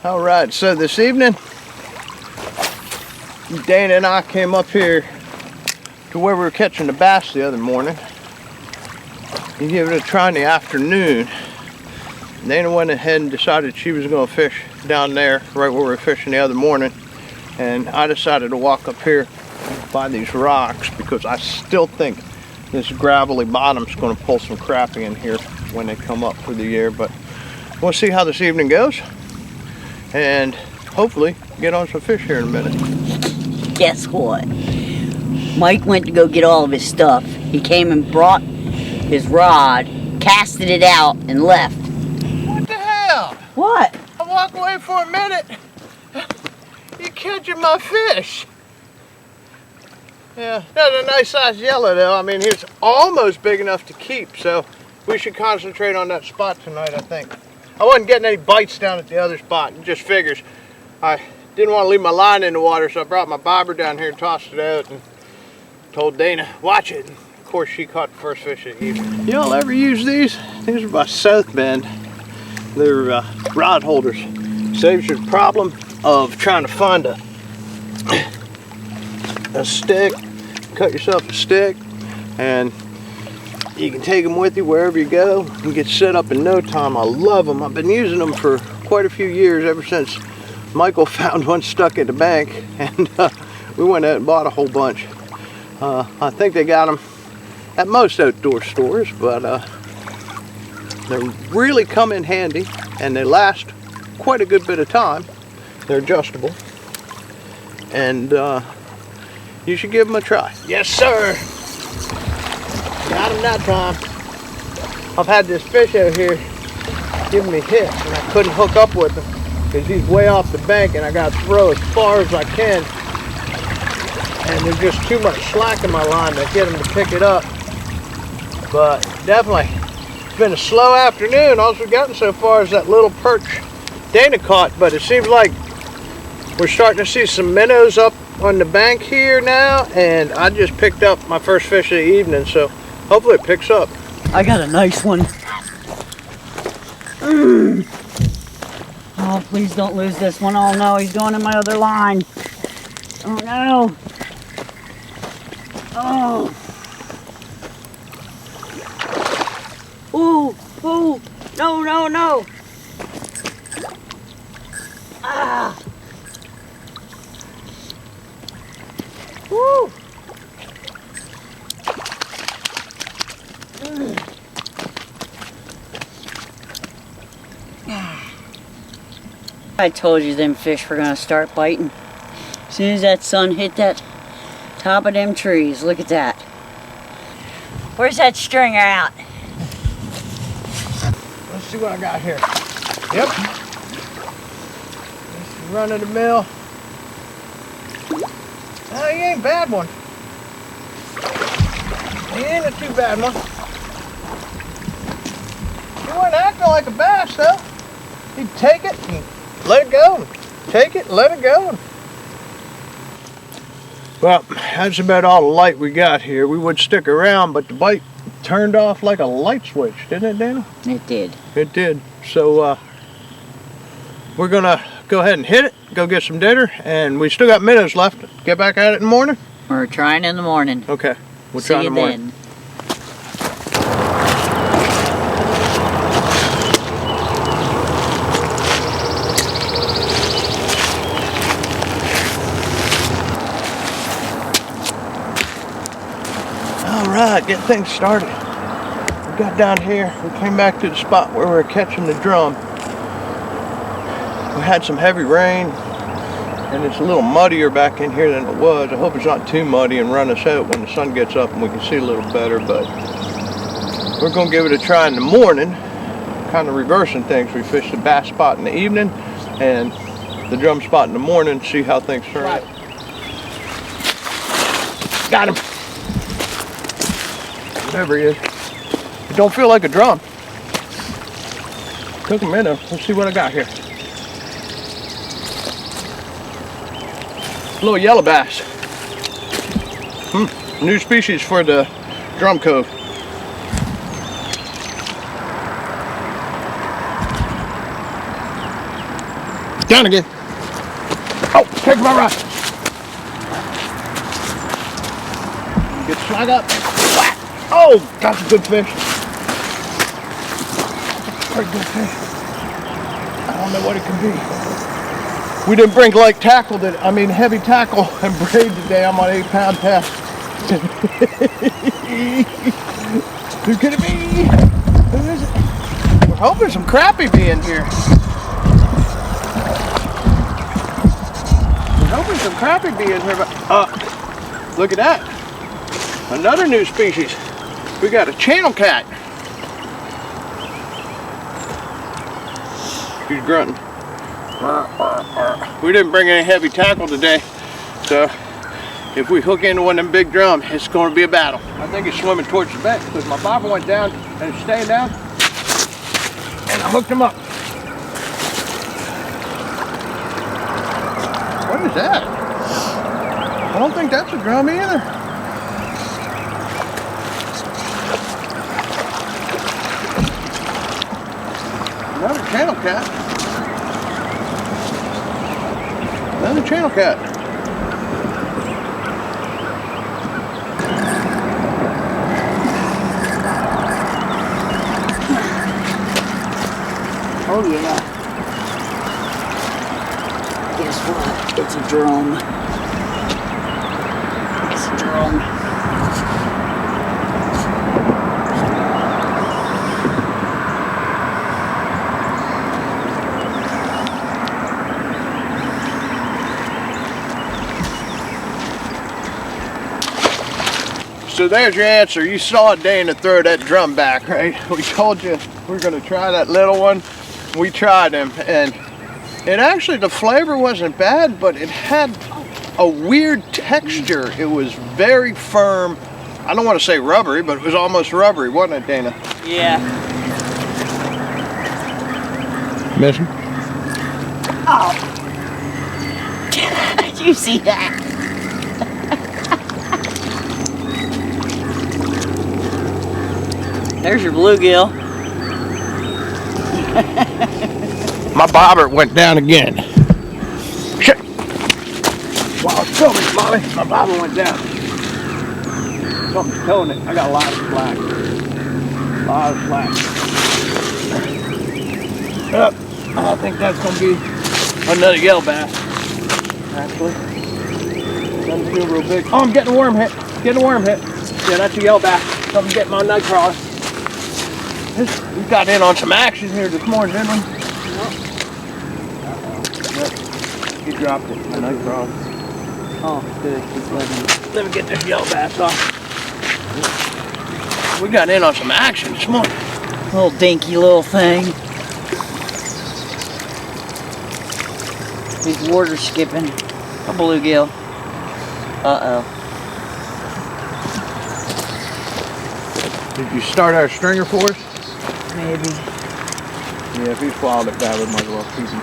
All right, so this evening, Dana and I came up here to where we were catching the bass the other morning. We gave it a try in the afternoon. Dana went ahead and decided she was going to fish down there, right where we were fishing the other morning. And I decided to walk up here by these rocks because I still think this gravelly bottom's going to pull some crappie in here when they come up through the air. But we'll see how this evening goes. And hopefully get on some fish here in a minute. Guess what? Mike went to go get all of his stuff. He came and brought his rod, casted it out, and left. What the hell? What? I walk away for a minute. You're catching my fish. Yeah, that's a nice size yellow though. I mean, he's almost big enough to keep, so we should concentrate on that spot tonight, I think. I wasn't getting any bites down at the other spot. It just figures. I didn't want to leave my line in the water, so I brought my bobber down here and tossed it out and told Dana, watch it. And of course, she caught the first fish of the evening. Y'all ever use these? These are by South Bend. They're rod holders. Saves you the problem of trying to find a stick. Cut yourself a stick, and you can take them with you wherever you go. You get set up in no time. I love them. I've been using them for quite a few years, ever since Michael found one stuck at the bank, and we went out and bought a whole bunch. I think they got them at most outdoor stores, but they really come in handy, and they last quite a good bit of time. They're adjustable, and you should give them a try. Yes, sir. Got him that time. I've had this fish out here giving me hits, and I couldn't hook up with him because he's way off the bank, and I got to throw as far as I can. And there's just too much slack in my line to get him to pick it up. But definitely, it's been a slow afternoon. All we've gotten so far is that little perch Dana caught, but it seems like we're starting to see some minnows up on the bank here now, and I just picked up my first fish of the evening, so hopefully it picks up. I got a nice one. Oh, please don't lose this one. Oh no, he's going in my other line. Oh no. Oh. Ooh, ooh, no, no, no. Ah. Woo. I told you them fish were gonna start biting. As soon as that sun hit that top of them trees, look at that. Where's that stringer out? Let's see what I got here. Yep. This is run of the mill. Oh, he ain't a bad one. He ain't a too bad one. He wasn't acting like a bass though. He'd take it and let it go. Take it, let it go. Well, that's about all the light we got here. We would stick around, but the bite turned off like a light switch, didn't it, Dana? It did. It did. So we're gonna go ahead and hit it, go get some dinner, and we still got minnows left. Get back at it in the morning? We're trying in the morning. Okay, we'll try in the morning. Then. All right, get things started. We got down here, we came back to the spot where we were catching the drum. We had some heavy rain, and it's a little muddier back in here than it was. I hope it's not too muddy and run us out when the sun gets up and we can see a little better, but we're gonna give it a try in the morning, kind of reversing things. We fished the bass spot in the evening and the drum spot in the morning, see how things turn out. Got him. Whatever he is. It don't feel like a drum. Took a minute. Let's see what I got here. Little yellow bass. New species for the drum cove. Down again. Oh, take my rod. Get swag up. Whack. Oh, that's a good fish. Very good fish. I don't know what it could be. We didn't bring light tackle, heavy tackle and braid today. I'm on 8-pound test. Who could it be? Who is it? We're hoping some crappie be in here. We're hoping some crappie be in here, but look at that. Another new species. We got a channel cat. He's grunting. We didn't bring any heavy tackle today, so if we hook into one of them big drums, it's going to be a battle. I think it's swimming towards the bank because my bobber went down and it's staying down, and I hooked him up. What is that? I don't think that's a drum either. Another channel cat. Another channel cat. Oh yeah. Guess what? It's a drum. It's a drum. So there's your answer. You saw Dana throw that drum back, right? We told you we're going to try that little one. We tried him, and it actually, the flavor wasn't bad, but it had a weird texture. It was very firm. I don't want to say rubbery, but it was almost rubbery, wasn't it, Dana? Yeah. Missing? Oh. Did you see that? There's your bluegill. My bobber went down again. Shit! Wow, show me, Molly. My bobber went down. Something's towing it. I got a lot of slack. A lot of slack. I think that's going to be another yellow bass. Actually. Doesn't feel real big. Oh, I'm getting a worm hit. Getting a worm hit. Yeah, that's a yellow bass. Something getting my night crawler. We got in on some action here this morning, didn't we? Yep. He dropped it. My night crawler. Oh, good. He's Let me get this yellow bass off. We got in on some action this morning. little dinky little thing. He's water skipping. A bluegill. Uh-oh. Did you start our stringer for us? Maybe. Yeah, if he swallowed it bad, we might as well keep him.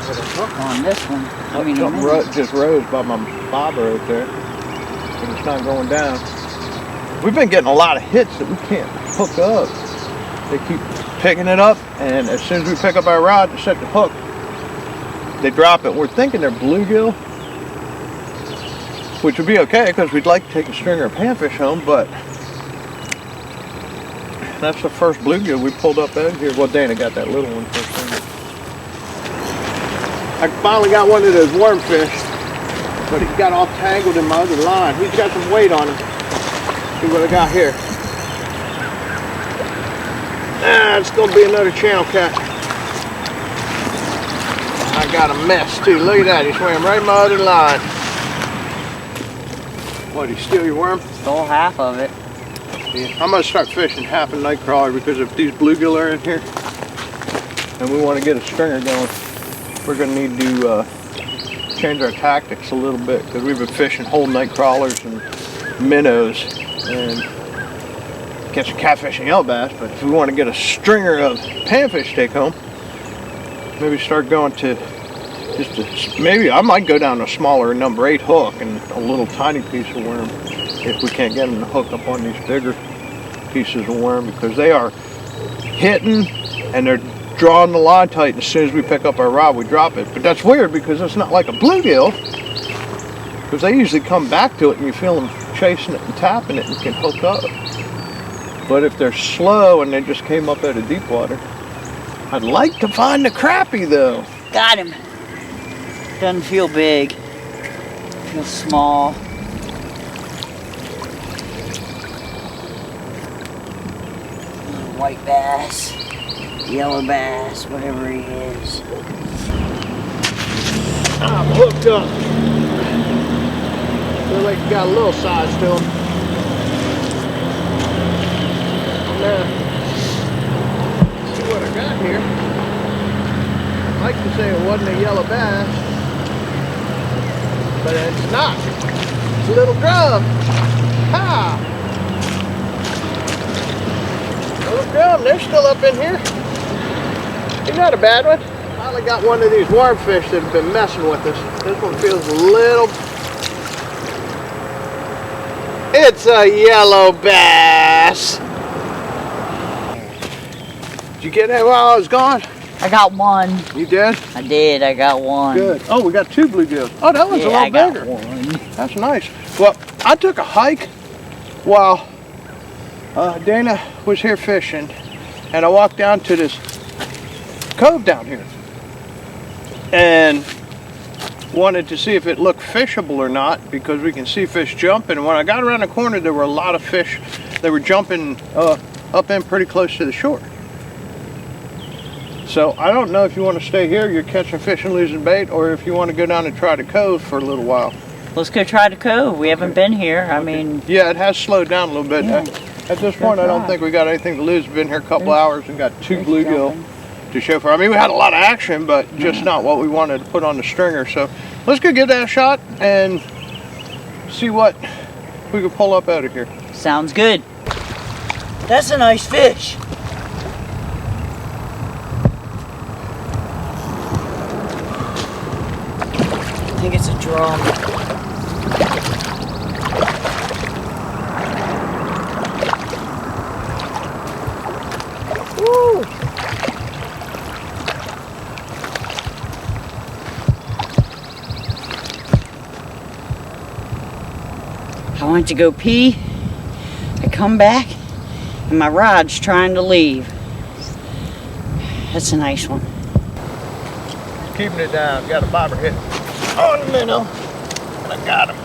Put a hook on this one. Something just rose by my bobber right there. But it's not going down. We've been getting a lot of hits that we can't hook up. They keep picking it up, and as soon as we pick up our rod to set the hook, they drop it. We're thinking they're bluegill, which would be okay because we'd like to take a stringer of panfish home, but that's the first bluegill we pulled up out here. Well, Dana got that little one first thing. I finally got one of those wormfish, but he got all tangled in my other line. He's got some weight on him. See what I got here. Ah, it's gonna be another channel cat. I got a mess too. Look at that, he swam right in my other line. What, did he steal your worm? Stole half of it. Yeah, I'm gonna start fishing half a night crawler because if these bluegill are in here and we want to get a stringer going, we're gonna need to change our tactics a little bit because we've been fishing whole night crawlers and minnows and catching catfish and yellow bass. But if we want to get a stringer of panfish take home, maybe start going to maybe I might go down to a smaller number 8 hook and a little tiny piece of worm if we can't get them to hook up on these bigger pieces of worm, because they are hitting and they're drawing the line tight, and as soon as we pick up our rod, we drop it. But that's weird because it's not like a bluegill, because they usually come back to it and you feel them chasing it and tapping it and can hook up. But if they're slow and they just came up out of deep water, I'd like to find the crappie though. Got him. Doesn't feel big. Feels small. White bass, yellow bass, whatever he is. I'm hooked up. Feel like you got a little size to him. See what I got here. I'd like to say it wasn't a yellow bass, but it's not. It's a little drum. Ha! Little drum, they're still up in here. He's not a bad one. Finally got one of these wormfish that have been messing with us. This one feels a little... It's a yellow bass. Did you get it while I was gone? I got one. You did? I did, I got one. Good. Oh, we got 2 bluegills. Oh, that one's a lot bigger. That's nice. Well, I took a hike while Dana was here fishing, and I walked down to this cove down here and wanted to see if it looked fishable or not, because we can see fish jumping. And when I got around the corner, there were a lot of fish. They were jumping up in pretty close to the shore. So I don't know if you want to stay here, you're catching fish and losing bait, or if you want to go down and try the cove for a little while. Let's go try the cove. We haven't been here. I mean... Yeah, it has slowed down a little bit. Yeah. At this point, I don't think we got anything to lose. We've been here a couple hours and got 2 bluegill to show for. I mean, we had a lot of action, but just not what we wanted to put on the stringer. So let's go get that shot and see what we can pull up out of here. Sounds good. That's a nice fish. I think it's a drum. Woo! I went to go pee. I come back and my rod's trying to leave. That's a nice one. Keeping it down. Got a bobber hit on the minnow, and I got him.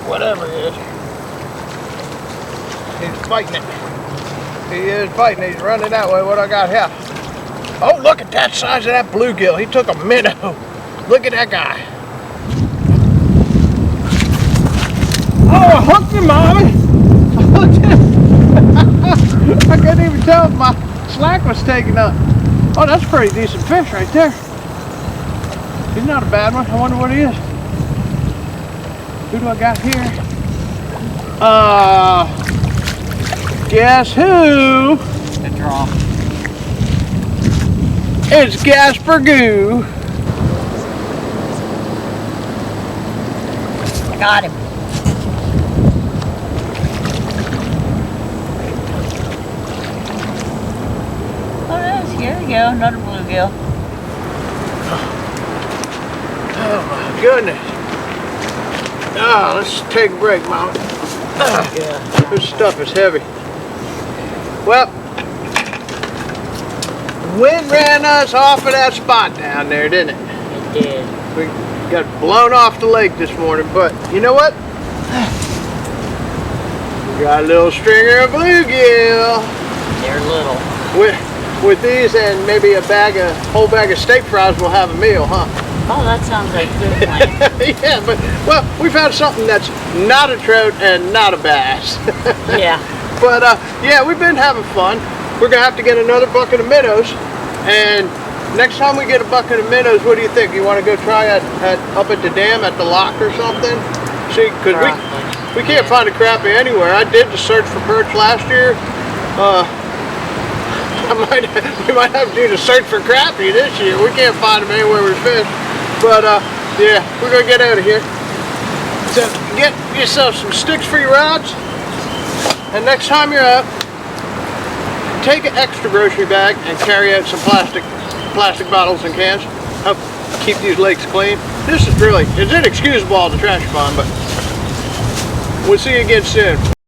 Whatever it is. He's fighting it. He is fighting. He's running that way. What I got here? Oh, look at that size of that bluegill. He took a minnow. Look at that guy. Oh, I hooked him, Mommy. I couldn't even tell if my slack was taken up. Oh, that's a pretty decent fish right there. He's not a bad one. I wonder what he is. Who do I got here? Guess who? The drum. It's Gasper Goo. Got him. Oh, nice. Here we go. Another bluegill. Oh my goodness. Let's take a break, Mom. Yeah. This stuff is heavy. Well, wind ran us off of that spot down there, didn't it? It did. We got blown off the lake this morning, but you know what? We got a little stringer of bluegill. They're little. With these and maybe a whole bag of steak fries, we'll have a meal, huh? Oh, that sounds like a good plan. Yeah, but, well, we found something that's not a trout and not a bass. Yeah. But, yeah, we've been having fun. We're going to have to get another bucket of minnows. And next time we get a bucket of minnows, what do you think? You want to go try up at the dam at the lock or something? See, because we can't find a crappie anywhere. I did the search for perch last year. We might have to do the search for crappie this year. We can't find them anywhere we fish. But yeah, we're gonna get out of here. So get yourself some sticks for your rods, and next time you're up, take an extra grocery bag and carry out some plastic plastic bottles and cans. Help keep these lakes clean. This is really, it's inexcusable all the trash you find, but we'll see you again soon.